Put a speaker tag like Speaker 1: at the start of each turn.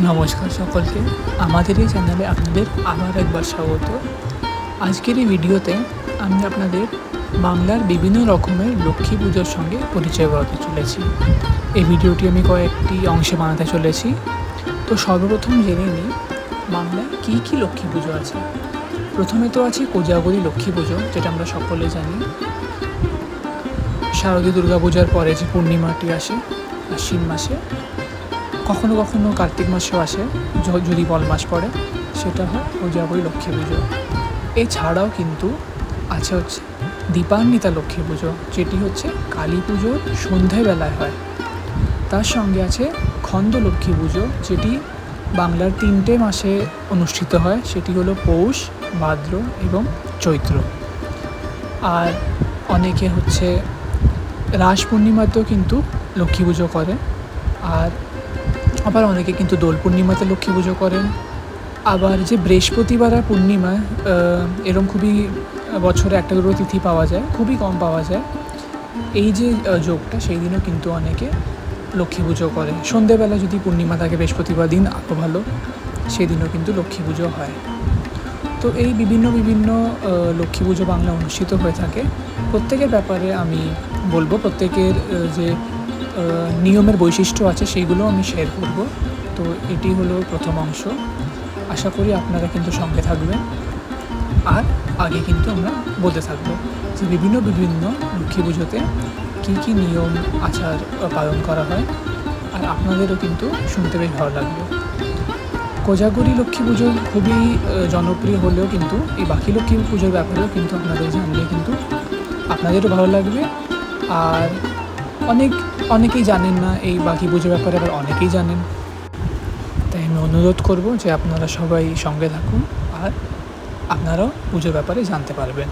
Speaker 1: নমস্কার সকলকে, আমাদের এই চ্যানেলে আপনাদের আবার একবার স্বাগত। আজকের এই ভিডিওতে আমি আপনাদের বাংলার বিভিন্ন রকমের লক্ষ্মী পুজোর সঙ্গে পরিচয় করাতে চলেছি। এই ভিডিওটি আমি কয়েকটি অংশে বানাতে চলেছি। তো সর্বপ্রথম জেনে নিই বাংলায় কী কী লক্ষ্মী পুজো আছে। প্রথমে তো আছে কোজাগরী লক্ষ্মী পুজো, যেটা আমরা সকলে জানি। শারদীয় দুর্গা পূজার পরে যে পূর্ণিমাটি আসে আশ্বিন মাসে, কখনো কখনো কার্তিক মাসেও আসে, যদি বল মাস পড়ে, সেটা হয় কোজাগরী লক্ষ্মী পুজো। এছাড়াও কিন্তু আছে হচ্ছে দীপান্বিতা লক্ষ্মী পুজো, যেটি হচ্ছে কালী পুজোর সন্ধ্যাবেলায় হয়। তার সঙ্গে আছে খন্ড লক্ষ্মী পুজো, যেটি বাংলার 3টে মাসে অনুষ্ঠিত হয়, সেটি হলো পৌষ, ভাদ্র এবং চৈত্র। আর অনেকে হচ্ছে রাস পূর্ণিমাতেও কিন্তু লক্ষ্মী পুজো করে, আর আবার অনেকে কিন্তু দোল পূর্ণিমাতে লক্ষ্মী পুজো করেন। আবার যে বৃহস্পতিবার আর পূর্ণিমা, এরকম খুবই বছরে একটা দুটো তিথি পাওয়া যায়, খুবই কম পাওয়া যায়। এই যে যোগটা, সেই দিনও কিন্তু অনেকে লক্ষ্মী পুজো করে। সন্ধেবেলা যদি পূর্ণিমা থাকে বৃহস্পতিবার দিন, আরও ভালো, সেদিনও কিন্তু লক্ষ্মী পুজো হয়। তো এই বিভিন্ন লক্ষ্মী পুজো বাংলা অনুষ্ঠিত হয়ে থাকে। প্রত্যেকের ব্যাপারে আমি বলবো, প্রত্যেকের যে নিয়মের বৈশিষ্ট্য আছে সেইগুলো আমি শেয়ার করব। তো এটি হলো প্রথম অংশ। আশা করি আপনারা কিন্তু সঙ্গে থাকবেন, আর আগে কিন্তু আমরা বলতে থাকবো যে বিভিন্ন লক্ষ্মী পুজোতে কী কী নিয়ম আচার পালন করা হয়, আর আপনাদেরও কিন্তু শুনতে বেশ ভালো লাগবে। কোজাগরী লক্ষ্মী পুজো খুবই জনপ্রিয় হলেও কিন্তু এই বাকি লক্ষ্মী পুজোর ব্যাপারেও কিন্তু আপনাদের জানলে কিন্তু আপনাদেরও ভালো লাগবে। আর অনেকেই জানেন না এই বাকি পুজোর ব্যাপারে, আবার অনেকেই জানেন। তাই আমি অনুরোধ করব যে আপনারা সবাই সঙ্গে থাকুন, আর আপনারাও পুজোর ব্যাপারে জানতে পারবেন।